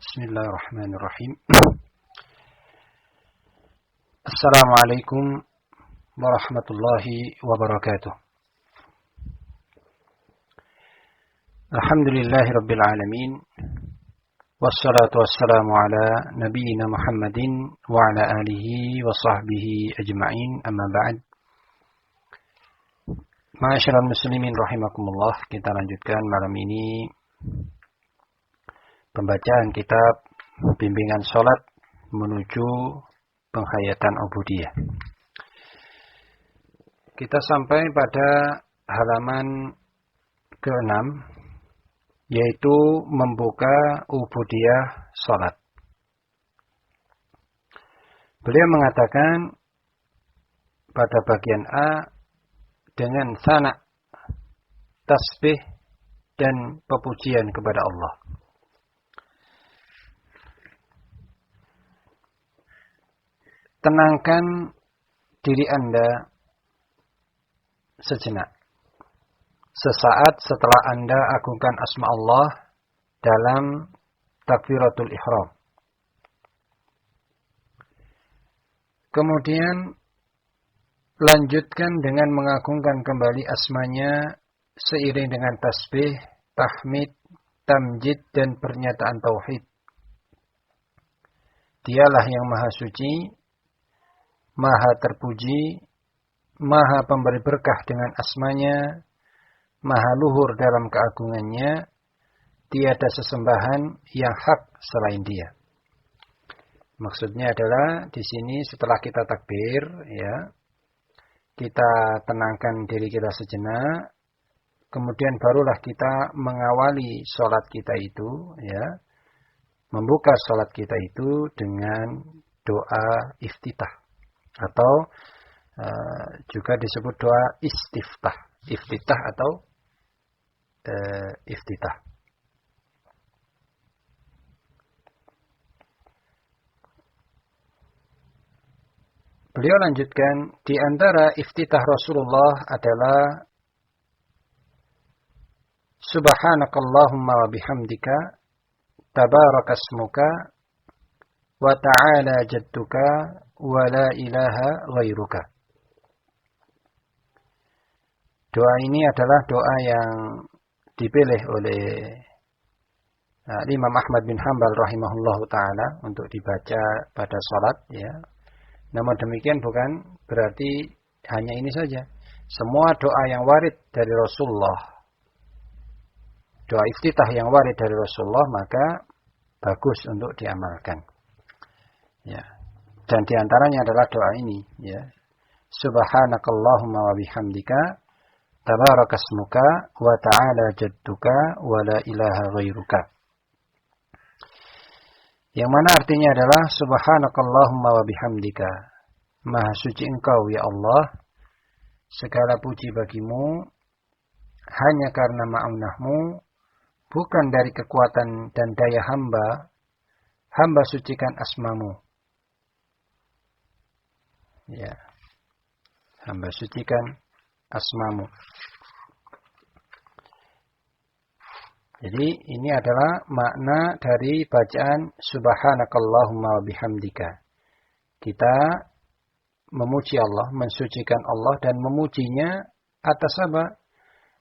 Bismillahirrahmanirrahim. Assalamualaikum warahmatullahi wabarakatuh. Alhamdulillahi rabbil alamin. Wassalatu wassalamu ala nabiyyina Muhammadin wa ala alihi wa sahbihi ajma'in. Amma ba'd. Ma'asyiral muslimin rahimakumullah. Kita lanjutkan malam ini pembacaan kitab bimbingan sholat menuju penghayatan ubudiyah. Kita sampai pada halaman ke-6, yaitu membuka ubudiyah sholat. Beliau mengatakan pada bagian A dengan sana, tasbih dan pepujian kepada Allah. Tenangkan diri Anda sejenak. Sesaat setelah Anda agungkan asma Allah dalam takbiratul ihram. Kemudian lanjutkan dengan mengagungkan kembali asmanya seiring dengan tasbih, tahmid, tamjid dan pernyataan tauhid. Dialah yang maha suci, maha terpuji, maha pemberi berkah dengan asmanya, maha luhur dalam keagungannya, tiada sesembahan yang hak selain dia. Maksudnya adalah di sini setelah kita takbir, ya, kita tenangkan diri kita sejenak, kemudian barulah kita mengawali sholat kita itu, ya, membuka sholat kita itu dengan doa iftitah. Atau juga disebut doa istiftah. Iftitah atau iftitah. Beliau lanjutkan, di antara iftitah Rasulullah adalah Subhanakallahumma wa bihamdika tabarakasmuka wa ta'ala jadduka wa la ilaha ghairuka. Doa ini adalah doa yang dipilih oleh Imam Ahmad bin Hanbal rahimahullahu ta'ala untuk dibaca pada salat, ya. Namun demikian bukan berarti hanya ini saja. Semua doa yang warid dari Rasulullah, doa iftitah yang warid dari Rasulullah, maka bagus untuk diamalkan. Ya. Dan diantaranya adalah doa ini, ya. Subhanakallahumma wa bihamdika tabarakasmuka wa ta'ala jadduka wa la ilaha ghairuka. Yang mana artinya adalah Subhanakallahumma wa bihamdika, maha suci engkau ya Allah, segala puji bagimu, hanya karena ma'unahmu, bukan dari kekuatan dan daya hamba sucikan asmamu. Ya, hamba sucikan asmamu. Jadi ini adalah makna dari bacaan Subhanakallahumma wa bihamdika. Kita memuji Allah, mensucikan Allah dan memujinya atas apa?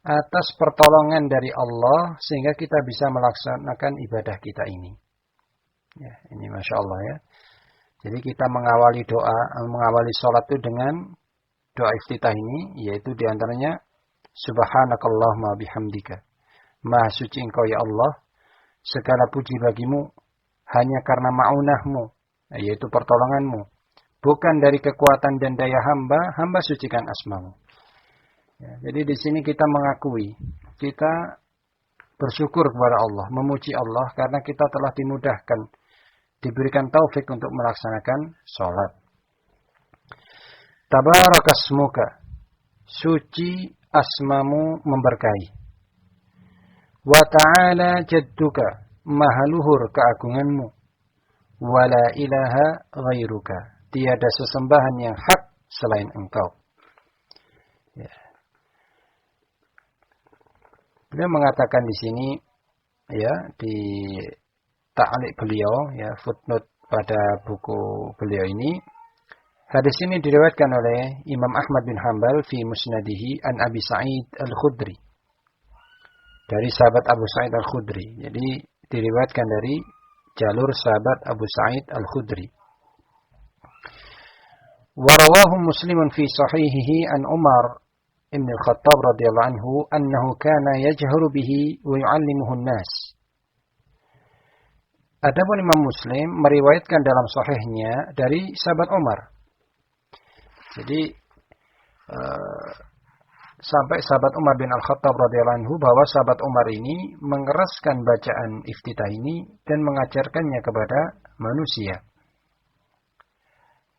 Atas pertolongan dari Allah sehingga kita bisa melaksanakan ibadah kita ini. Ya, ini Masya Allah, ya. Jadi kita mengawali sholat itu dengan doa iftitah ini, yaitu diantaranya Subhanakallahumma bihamdika, maha suci engkau ya Allah, segala puji bagimu, hanya karena ma'unahmu, yaitu pertolonganmu, bukan dari kekuatan dan daya hamba sucikan asmamu. Ya, jadi di sini kita mengakui, kita bersyukur kepada Allah, memuji Allah karena kita telah dimudahkan, diberikan taufik untuk melaksanakan sholat. Tabarakasmuka, suci asmamu memberkahi. Wa ta'ala jadduka, maha luhur keagunganmu. Wa la ilaha ghairuka, tiada sesembahan yang hak selain engkau. Ya. Beliau mengatakan di sini, ya, di ta'liq beliau, ya, footnote pada buku beliau ini. Hadis ini diriwayatkan oleh Imam Ahmad bin Hanbal fi Musnadihi an Abi Sa'id Al-Khudri. Dari sahabat Abu Sa'id Al-Khudri. Jadi diriwayatkan dari jalur sahabat Abu Sa'id Al-Khudri. Wa rawahu Muslimun fi sahihihi an Umar ibn Al-Khattab radhiyallahu anhu annahu kana yajharu bihi wa yu'allimuhu an-nas. Adapun Imam Muslim meriwayatkan dalam sahihnya dari sahabat Umar. Jadi sampai sahabat Umar bin Al-Khattab radhiyallahu anhu bahwa sahabat Umar ini mengeraskan bacaan iftitah ini dan mengajarkannya kepada manusia.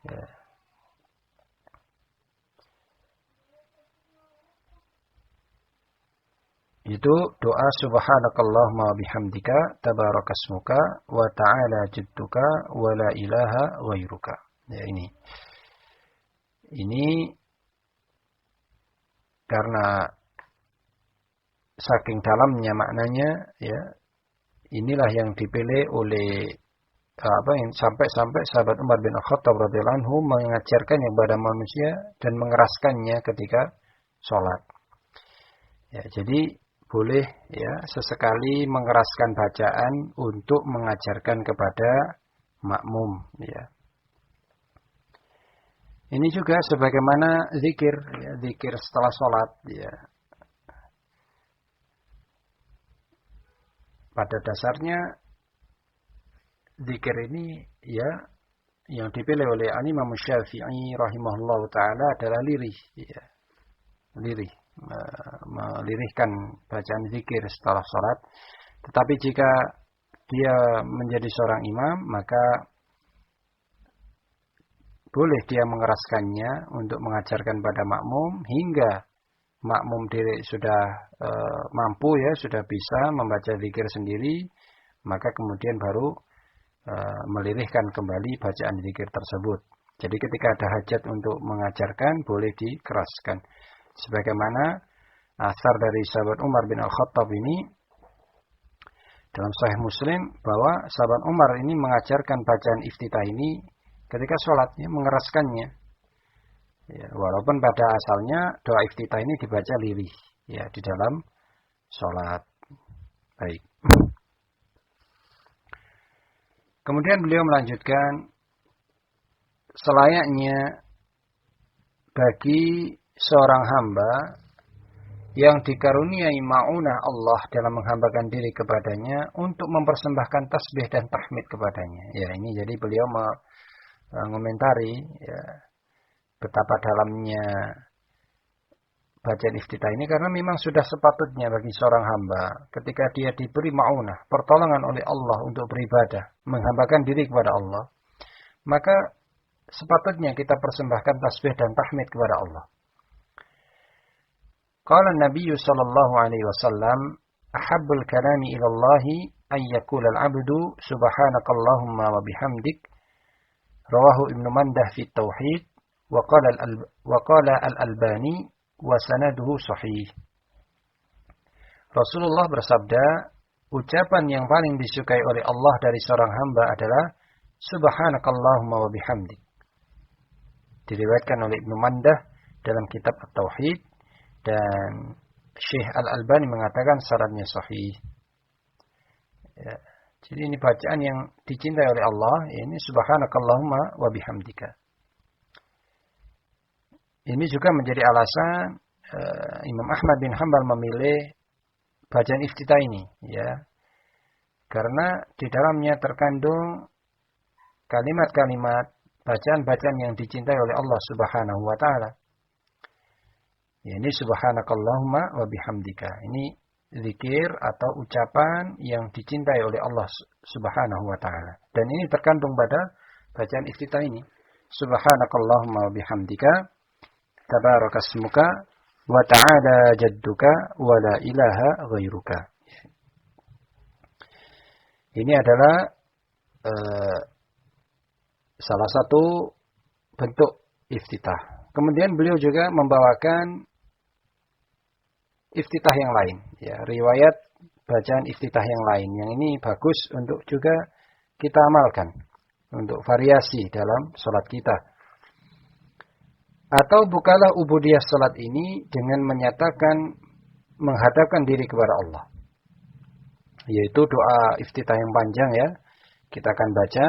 Ya. Itu doa subhanakallahumma wa bihamdika tabarakasmuka wa ta'ala jadduka wa la ilaha ghairuka. Ya, ini karena saking dalamnya maknanya, ya, inilah yang dipilih oleh sampai sahabat Umar bin Khattab radhiyallahu anhu mengajarkannya kepada manusia dan mengeraskannya ketika sholat. Ya, jadi boleh, ya, sesekali mengeraskan bacaan untuk mengajarkan kepada makmum, ya. Ini juga sebagaimana zikir, ya, zikir setelah sholat, ya. Pada dasarnya zikir ini, ya, yang dipilih oleh Imam Syafi'i rahimahullah ta'ala adalah lirih, ya. Lirih, melirihkan bacaan zikir setelah sholat. Tetapi jika dia menjadi seorang imam, maka boleh dia mengeraskannya untuk mengajarkan pada makmum hingga makmum diri sudah mampu, ya, sudah bisa membaca zikir sendiri, maka kemudian baru melirihkan kembali bacaan zikir tersebut. Jadi ketika ada hajat untuk mengajarkan, boleh dikeraskan. Sebagaimana asar dari sahabat Umar bin Al-Khattab ini dalam Sahih Muslim, bahwa sahabat Umar ini mengajarkan bacaan iftitah ini ketika sholat, ya, mengeraskannya. Ya, walaupun pada asalnya doa iftitah ini dibaca lirih, ya, di dalam sholat. Baik. Kemudian beliau melanjutkan, selayaknya bagi seorang hamba yang dikaruniai ma'unah Allah dalam menghambakan diri kepadanya untuk mempersembahkan tasbih dan tahmid kepadanya. Ya, ini jadi beliau mengomentari, ya, betapa dalamnya bacaan iftitah ini, karena memang sudah sepatutnya bagi seorang hamba ketika dia diberi ma'unah, pertolongan oleh Allah untuk beribadah, menghambakan diri kepada Allah, maka sepatutnya kita persembahkan tasbih dan tahmid kepada Allah. Qala Nabi sallallahu alaihi wasallam, ahabbul kalami ila Allah an yaqula al-'abdu subhanakallahumma wa bihamdik. Rawahu Ibnu Mandah fi Tauhid wa qala al-Albani wa sanaduhu sahih. Rasulullah bersabda, ucapan yang paling disukai oleh Allah dari seorang hamba adalah subhanakallahumma wa bihamdik. Diriwayatkan oleh Ibnu Mandah dalam kitab At-Tauhid, dan Syekh Al-Albani mengatakan syaratnya sahih. Ya. Jadi ini bacaan yang dicintai oleh Allah, ini subhanakallahumma wa bihamdika. Ini juga menjadi alasan Imam Ahmad bin Hanbal memilih bacaan iftitah ini, ya. Karena di dalamnya terkandung kalimat-kalimat bacaan-bacaan yang dicintai oleh Allah Subhanahu wa taala. Ya, ini subhanakallahumma wa bihamdika. Ini zikir atau ucapan yang dicintai oleh Allah Subhanahu wa taala. Dan ini terkandung pada bacaan iftitah ini. Subhanakallahumma wa bihamdika tabarakasmuka wa ta'ala jadduka wa la ilaha ghairuka. Ini adalah salah satu bentuk iftitah. Kemudian beliau juga membawakan iftitah yang lain, ya, riwayat bacaan iftitah yang lain. Yang ini bagus untuk juga kita amalkan untuk variasi dalam salat kita. Atau bukalah ubudiyah salat ini dengan menyatakan menghadapkan diri kepada Allah. Yaitu doa iftitah yang panjang ya. Kita akan baca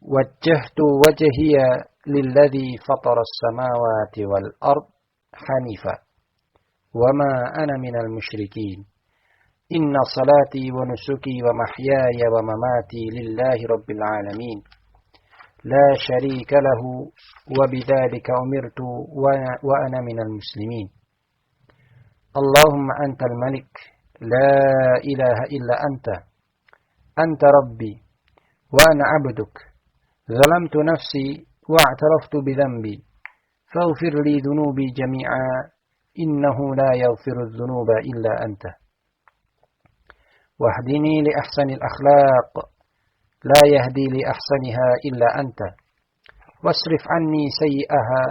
wajjahtu wajhiya lilladzi fataras samawati wal ard hanifa wama ana minal musyrikin. Inna salati wa nusuki wa mahyaya wa mamati lillahi rabbil alamin. La syarika lahu wa bidzalika umirtu wa ana minal muslimin. Allahumma antal malik la ilaha illa anta. Anta rabbi wa ana abduk. Zalamtu nafsi wa a'taraftu bidhanbi. Faghfir li dhunubi jami'a. Innahu la yaghfiru dhunuba illa anta. Wahdini li ahsanil akhlaq. La yahdi li ahsaniha illa anta. Wasrif anni sayyi'aha.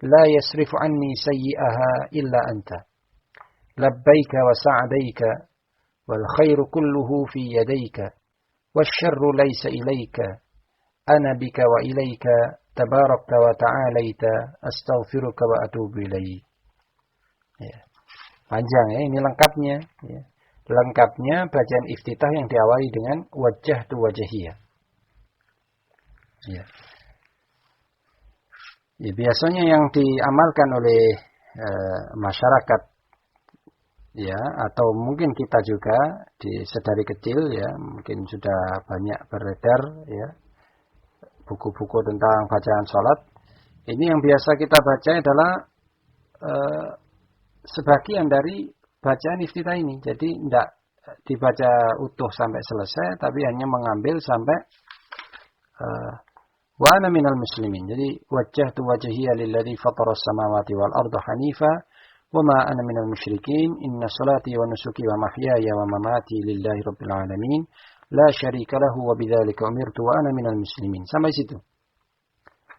La yasrif anni sayyi'aha illa anta. لبيك وسعديك والخير كله في يديك والشر ليس إليك أنا بك وإليك تباركت وتعاليت أستغفرك وأتوب إليك. Ya. Panjang ya, ini lengkapnya ya. Lengkapnya bacaan iftitah yang diawali dengan wajjahtu wajhiyah. Ya. Ya, biasanya yang diamalkan oleh masyarakat ya, atau mungkin kita juga sedari kecil ya, mungkin sudah banyak beredar ya buku-buku tentang bacaan salat. Ini yang biasa kita baca adalah sebagian dari bacaan iftitah ini. Jadi tidak dibaca utuh sampai selesai, tapi hanya mengambil sampai wa ana minal muslimin. Jadi wajjahtu wajhiya lilladzi fataras samawati wal arda hanifa وما أنا من المشركين إن صلاتي ونسكي ومحياي ومماتي لله رب العالمين لا شريك له وبذلك أمرت وأنا من المسلمين. Sampai situ.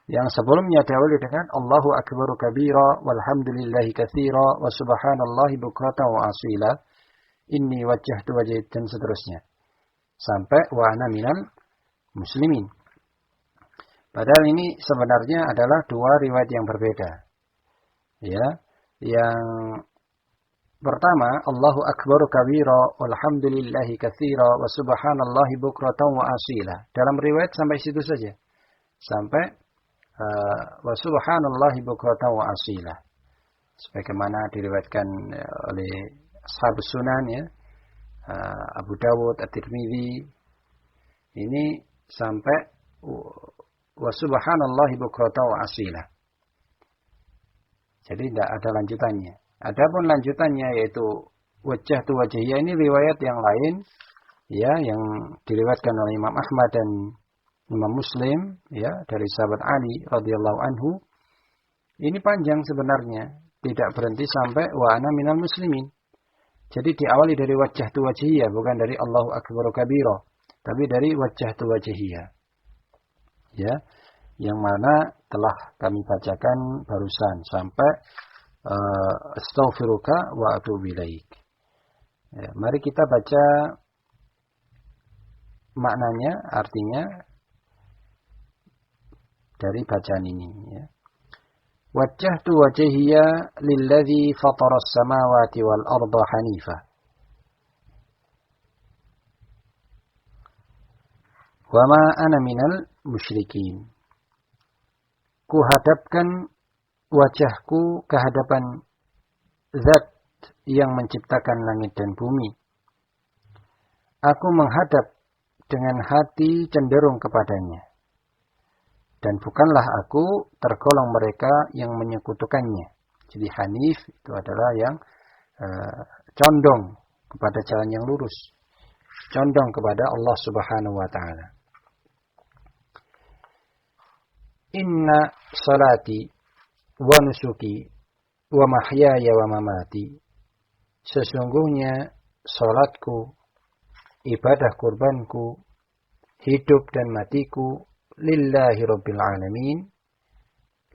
Yang sebelumnya diawali dengan Allahu akbaru kabira walhamdulillahi katsira wa subhanallahi bukratan wa asila inni wajjahtu wajhi dan seterusnya. Sampai wa ana minal muslimin. Padahal ini sebenarnya adalah dua riwayat yang berbeda. Ya. Yang pertama, Allahu akbaru kabira walhamdulillahi katsira wa subhanallahi bukratan wa asila. Dalam riwayat sampai situ saja. Sampai wa subhanallahi bukratan wa asila. Sebagaimana diriwayatkan oleh Ashabus Sunan ya. Abu Dawud, At-Tirmidzi. Ini sampai wa subhanallahi bukratan wa asila. Jadi tidak ada lanjutannya. Adapun lanjutannya yaitu wajjahtu wajhiyah ini riwayat yang lain ya, yang diriwayatkan oleh Imam Ahmad dan Imam Muslim ya, dari sahabat Ali radhiyallahu anhu. Ini panjang sebenarnya, tidak berhenti sampai wa ana minal muslimin. Jadi diawali dari wajjahtu wajhiyah, bukan dari Allahu akbaru kabira, tapi dari wajjahtu wajhiyah. Ya. Yang mana telah kami bacakan barusan sampai astaghfiruka wa atubu ilaik. Ya, mari kita baca maknanya, artinya dari bacaan ini ya. Wajjahtu wajhiya lilladzi fataras samawati wal arda hanifa. Wa ma ana minal musyrikin. Kuhadapkan wajahku ke hadapan Zat yang menciptakan langit dan bumi. Aku menghadap dengan hati cenderung kepadanya. Dan bukanlah aku tergolong mereka yang menyekutukannya. Jadi Hanif itu adalah yang condong kepada jalan yang lurus. Condong kepada Allah Subhanahu wa ta'ala. Inna salati wa nusuki wa mahyaya wa mamati. Sesungguhnya salatku, ibadah kurbanku, hidup dan matiku lillahi rabbil alamin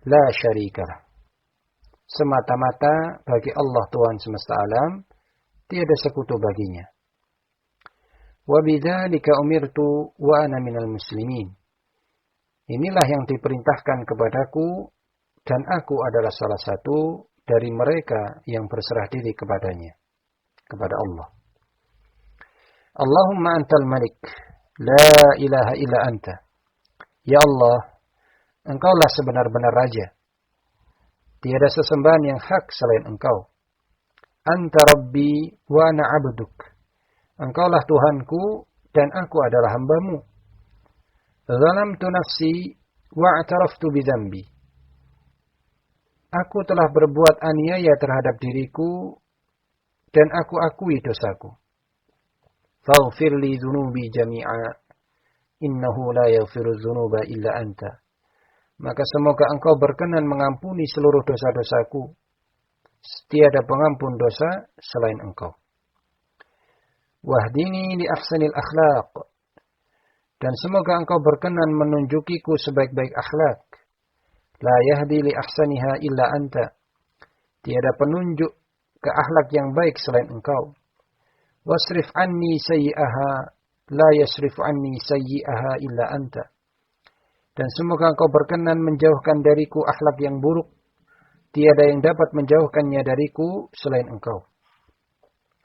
la syarikalah. Semata-mata bagi Allah Tuhan semesta alam, tiada sekutu baginya. Wa bidzalika umirtu wa ana minal muslimin. Inilah yang diperintahkan kepadaku dan aku adalah salah satu dari mereka yang berserah diri kepadanya, kepada Allah. Allahumma antal malik, la ilaha illa anta. Ya Allah, engkaulah sebenar-benar raja. Tiada sesembahan yang hak selain engkau. Anta rabbi wa ana abduk. Engkaulah Tuhanku dan aku adalah hambamu. Zalamtu nafsi wa a'taraftu bidzambi. Aku telah berbuat aniaya terhadap diriku dan aku akui dosaku. Faghfir li dzunubi jami'a. Innahu la yaghfiru dzunuba illa anta. Maka semoga engkau berkenan mengampuni seluruh dosa-dosaku. Tiada pengampun dosa selain engkau. Wahdini li ahsanil akhlaq. Dan semoga engkau berkenan menunjukiku sebaik-baik akhlak. La yahdi li ahsaniha illa anta. Tiada penunjuk ke akhlak yang baik selain engkau. Wasrif anni sayyi'aha. La yasrif anni sayyi'aha illa anta. Dan semoga engkau berkenan menjauhkan dariku akhlak yang buruk. Tiada yang dapat menjauhkannya dariku selain engkau.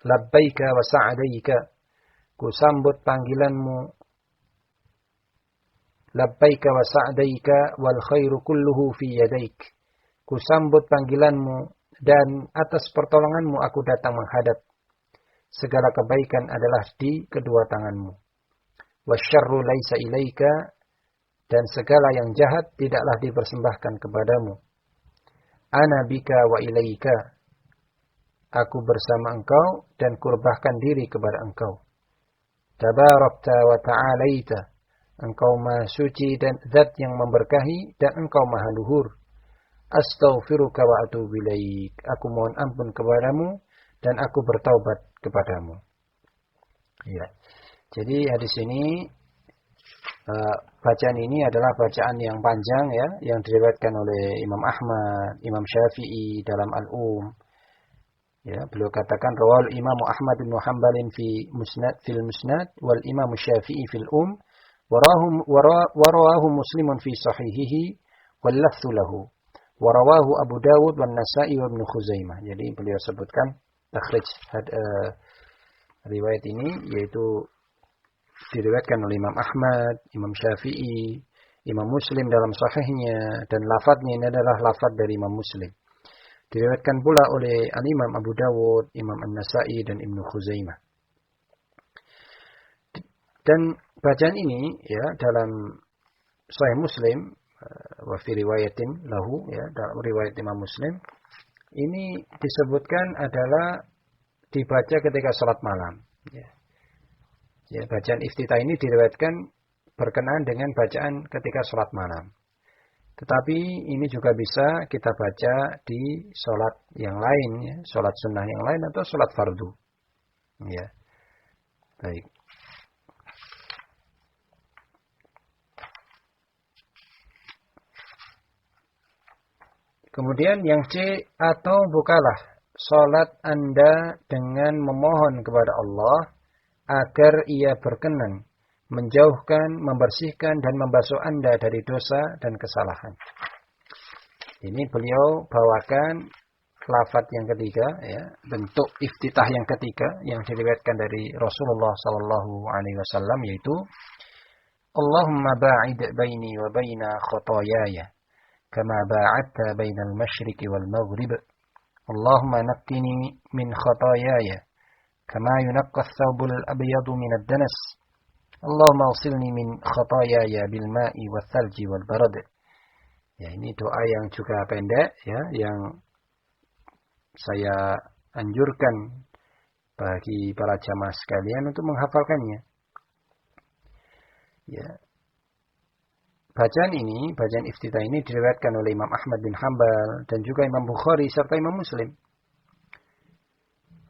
Labbaika wa sa'adaika. Ku sambut panggilanmu. Labbaika wa sa'adaika wal khairu kulluhu fi yadaik. Ku sambut panggilanmu dan atas pertolonganmu aku datang menghadap. Segala kebaikan adalah di kedua tanganmu. Wasyarru laisa ilaika. Dan segala yang jahat tidaklah dipersembahkan kepadamu. Ana bika wa ilaika. Aku bersama engkau dan kurbahkan diri kepada engkau. Tabarakta wa ta'alaita. Engkau maha suci dan zat yang memberkahi dan engkau maha luhur. Astaghfiruka wa atubu ilaik. Aku mohon ampun kepadamu dan aku bertaubat kepadamu. Ya. Jadi hadis ini bacaan ini adalah bacaan yang panjang ya, yang diriwayatkan oleh Imam Ahmad, Imam Syafi'i dalam Al-Um. Ya, beliau katakan rawal Imam Ahmad bin Hanbalin fi Musnad fil Musnad wal Imam Syafi'i fil warawahu Muslimun fi sahihihi wal lafdhu lahu. Warawahu Abu Dawud wan Nasa'i wa Ibnu Khuzaimah. Jadi beliau sebutkan takhrij riwayat ini yaitu diriwayatkan oleh Imam Ahmad, Imam Syafi'i, Imam Muslim dalam sahihnya, dan lafadznya ini adalah lafadz dari Imam Muslim. Diriwayatkan pula oleh Al-Imam Abu Dawud, Imam An-Nasa'i, dan Ibnu Khuzaimah. Dan bacaan ini ya dalam Sahih Muslim, wa fi riwayatin lahu, ya dalam riwayat Imam Muslim, ini disebutkan adalah dibaca ketika salat malam. Ya. Ya, bacaan iftitah ini diriwayatkan berkenaan dengan bacaan ketika sholat malam. Tetapi ini juga bisa kita baca di sholat yang lain, ya, sholat sunnah yang lain atau sholat fardu. Ya, baik. Kemudian yang C, atau bukalah sholat Anda dengan memohon kepada Allah agar ia berkenan menjauhkan, membersihkan dan membasuh Anda dari dosa dan kesalahan. Ini beliau bawakan lafaz yang ketiga, ya, bentuk iftitah yang ketiga yang diriwayatkan dari Rasulullah sallallahu alaihi wasallam, yaitu Allahumma ba'id baini wa baina khotoyaya kama ba'adta bainal masyriqi wal maghrib. Allahumma naqqini min khotoyaya kama yunaqqa ath-thawbul abyadu min ad-danas. Allahumma agsilni min khotoyaya bil ma'i wal thalji wal barad. Ya, ini doa yang juga pendek, ya, yang saya anjurkan bagi para jamaah sekalian untuk menghafalkannya. Ya. Bacaan ini, bacaan iftitah ini diriwayatkan oleh Imam Ahmad bin Hanbal dan juga Imam Bukhari serta Imam Muslim.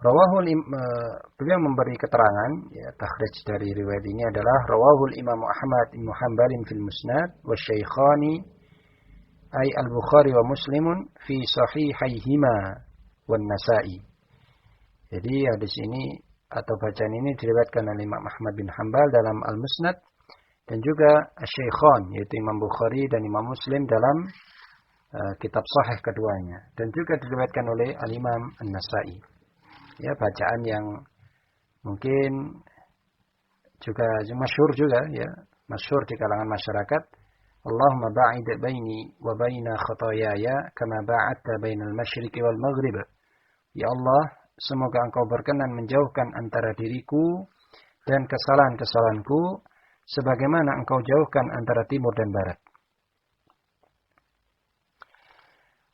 Beliau memberi keterangan, ya, takhrij dari riwayat ini adalah rawahul Imam Ahmad bin Hanbalin fil Musnad wa Syaikhani ay al-Bukhari wa Muslimun fi sahihaihima wan Nasa'i. Jadi hadis ini atau bacaan ini diriwayatkan oleh Imam Ahmad bin Hanbal dalam Al-Musnad dan juga Asy-Syaikhan yaitu Imam Bukhari dan Imam Muslim dalam kitab sahih keduanya, dan juga diriwayatkan oleh Al-Imam An-Nasa'i. Ya, bacaan yang mungkin juga masyhur juga ya, masyhur di kalangan masyarakat. Allahumma ba'id baini wa baina khataayaya kama ba'adta bainal masyriqi wal maghrib. Ya Allah, semoga Engkau berkenan menjauhkan antara diriku dan kesalahan-kesalahanku sebagaimana Engkau jauhkan antara timur dan barat.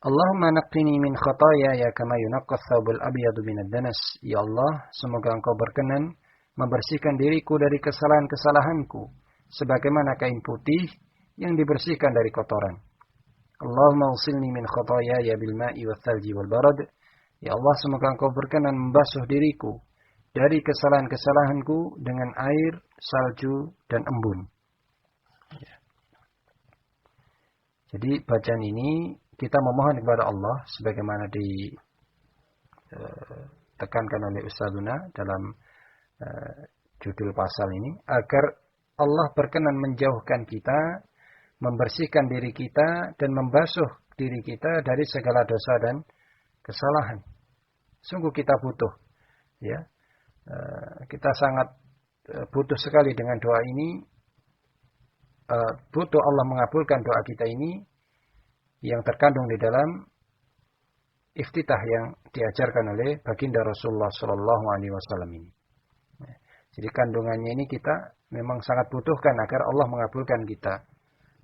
Allahumma naqqini min khataayaya kama yunaqqa ath-thawbul abyadu minad danas. Ya Allah, semoga Engkau berkenan membersihkan diriku dari kesalahan-kesalahanku sebagaimana kain putih yang dibersihkan dari kotoran. Allahumma usilni min khataayaya bil ma'i wath thalji wal barad. Ya Allah, semoga Engkau berkenan membasuh diriku dari kesalahan-kesalahanku dengan air, salju, dan embun. Jadi bacaan ini kita memohon kepada Allah sebagaimana ditekankan oleh Ustadzuna dalam judul pasal ini, agar Allah berkenan menjauhkan kita, membersihkan diri kita, dan membasuh diri kita dari segala dosa dan kesalahan. Sungguh kita butuh, ya, kita sangat butuh sekali dengan doa ini. Butuh Allah mengabulkan doa kita ini yang terkandung di dalam iftitah yang diajarkan oleh baginda Rasulullah Shallallahu Alaihi Wasallam ini. Jadi kandungannya ini kita memang sangat butuhkan agar Allah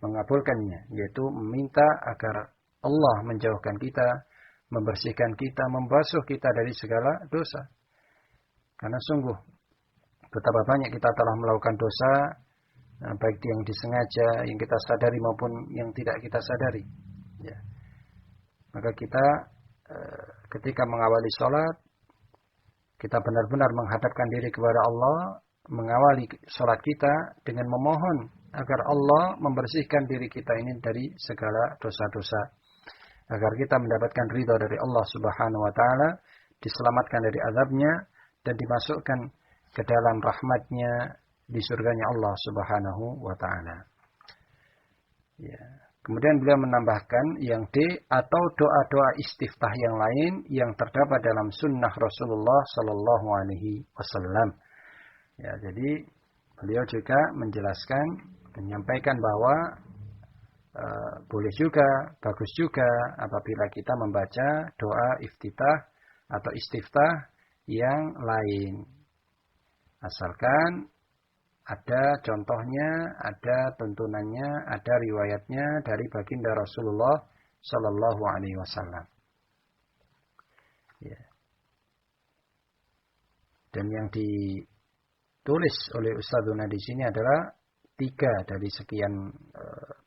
mengabulkannya, yaitu meminta agar Allah menjauhkan kita, membersihkan kita, membasuh kita dari segala dosa. Karena sungguh betapa banyak kita telah melakukan dosa, baik yang disengaja, yang kita sadari maupun yang tidak kita sadari. Ya. Maka kita ketika mengawali sholat, kita benar-benar menghadapkan diri kepada Allah, mengawali sholat kita dengan memohon agar Allah membersihkan diri kita ini dari segala dosa-dosa, agar kita mendapatkan ridha dari Allah Subhanahu Wa Taala, diselamatkan dari azabnya, dan dimasukkan ke dalam rahmatnya di surganya Allah Subhanahu Wa Taala. Ya. Kemudian beliau menambahkan yang D, atau doa-doa istiftah yang lain yang terdapat dalam sunnah Rasulullah Sallallahu Alaihi Wasallam. Ya, jadi beliau juga menjelaskan, menyampaikan bahwa boleh juga, bagus juga apabila kita membaca doa iftitah atau istiftah yang lain, asalkan ada contohnya, ada tuntunannya, ada riwayatnya dari baginda Rasulullah Sallallahu Alaihi Wasallam. Ya. Dan yang ditulis oleh Ustadzuna di sini adalah 3 dari sekian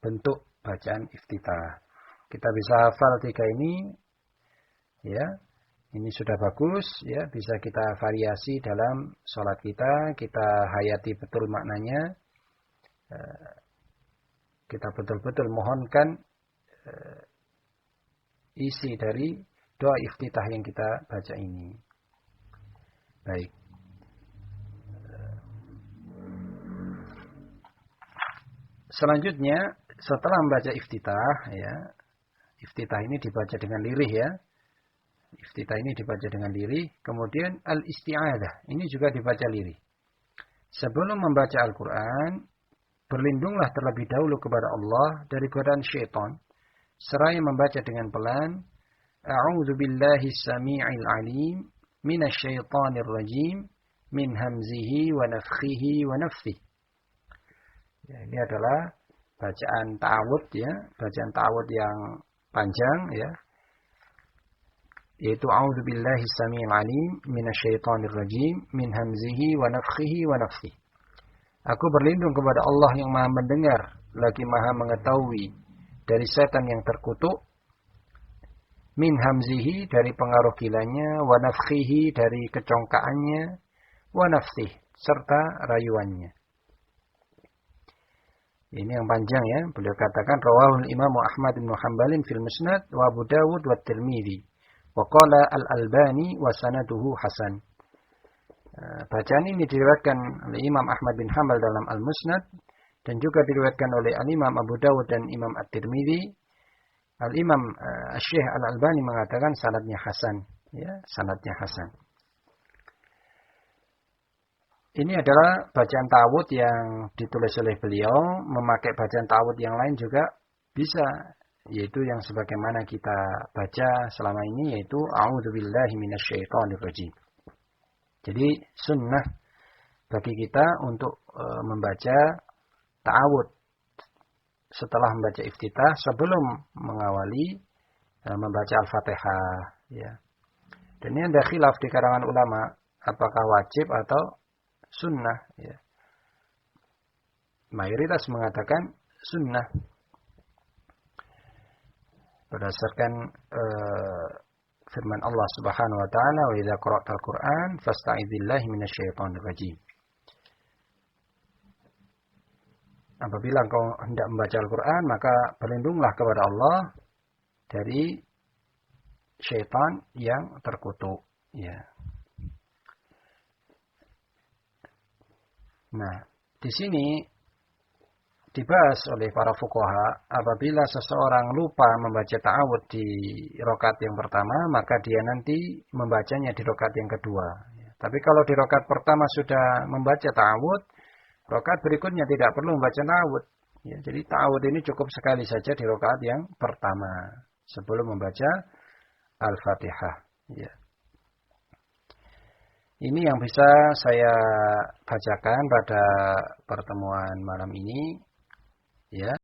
bentuk bacaan iftitah. Kita bisa hafal 3 ini, ya. Ini sudah bagus, ya, bisa kita variasi dalam sholat kita hayati betul maknanya, kita betul-betul mohonkan isi dari doa iftitah yang kita baca ini. Baik. Selanjutnya, setelah membaca iftitah, ya, iftitah ini dibaca dengan lirih, ya. Iftitah ini dibaca dengan lirih. Kemudian al-isti'adah ini juga dibaca lirih. Sebelum membaca Al-Quran, berlindunglah terlebih dahulu kepada Allah dari godaan syaitan, seraya membaca dengan pelan, A'udzu billahi samii'il 'aliim minasyaitonir rajim min hamzihi wa nafthihi wa nafthihi. Ya, ini adalah bacaan ta'awudz, ya, bacaan ta'awudz yang panjang, ya. Yaitu a'udzu billahi samii'il 'aliim minasyaitonir rajim min hamzihi wa nafthihi wa nafthihi. Aku berlindung kepada Allah yang Maha mendengar lagi Maha mengetahui dari setan yang terkutuk, min hamzihi dari pengaruh gilanya, wa nafthihi dari kecongkaannya, wa nafthihi serta rayuannya. Ini yang panjang, ya. Beliau katakan rawahul Imam Ahmad bin Hanbalin fil Musnad wa Abu Dawud wa Tirmidzi. Wa qala Al-Albani wa sanaduhu hasan. Bacaan ini diriwayatkan oleh Imam Ahmad bin Hanbal dalam Al-Musnad dan juga diriwayatkan oleh Al-Imam Abu Dawud dan Imam At-Tirmidzi. Al-Imam Syekh Al-Albani mengatakan sanadnya hasan, ya, sanadnya hasan. Ini adalah bacaan ta'awudz yang ditulis oleh beliau. Memakai bacaan ta'awudz yang lain juga bisa, yaitu yang sebagaimana kita baca selama ini, yaitu a'udzubillahi minasyaitonirrajim. Jadi sunnah bagi kita untuk membaca ta'awudz setelah membaca iftitah sebelum mengawali membaca Al-Fatihah, ya. Dan ini ada khilaf di kalangan ulama apakah wajib atau sunnah, ya. Mayoritas mengatakan sunnah berdasarkan firman Allah Subhanahu wa taala, "Wa idza qara'tal Qur'an fasta'idzillahi minasyaitonir rajim." Apabila engkau hendak membaca Al-Qur'an, maka berlindunglah kepada Allah dari syaitan yang terkutuk, ya. Nah, di sini dibahas oleh para fuqaha, apabila seseorang lupa membaca ta'awudz di rakaat yang pertama, maka dia nanti membacanya di rakaat yang kedua. Tapi kalau di rakaat pertama sudah membaca ta'awudz, rakaat berikutnya tidak perlu membaca ta'awudz. Ya, jadi ta'awudz ini cukup sekali saja di rakaat yang pertama sebelum membaca Al-Fatihah. Ya. Ini yang bisa saya bacakan pada pertemuan malam ini. Ya.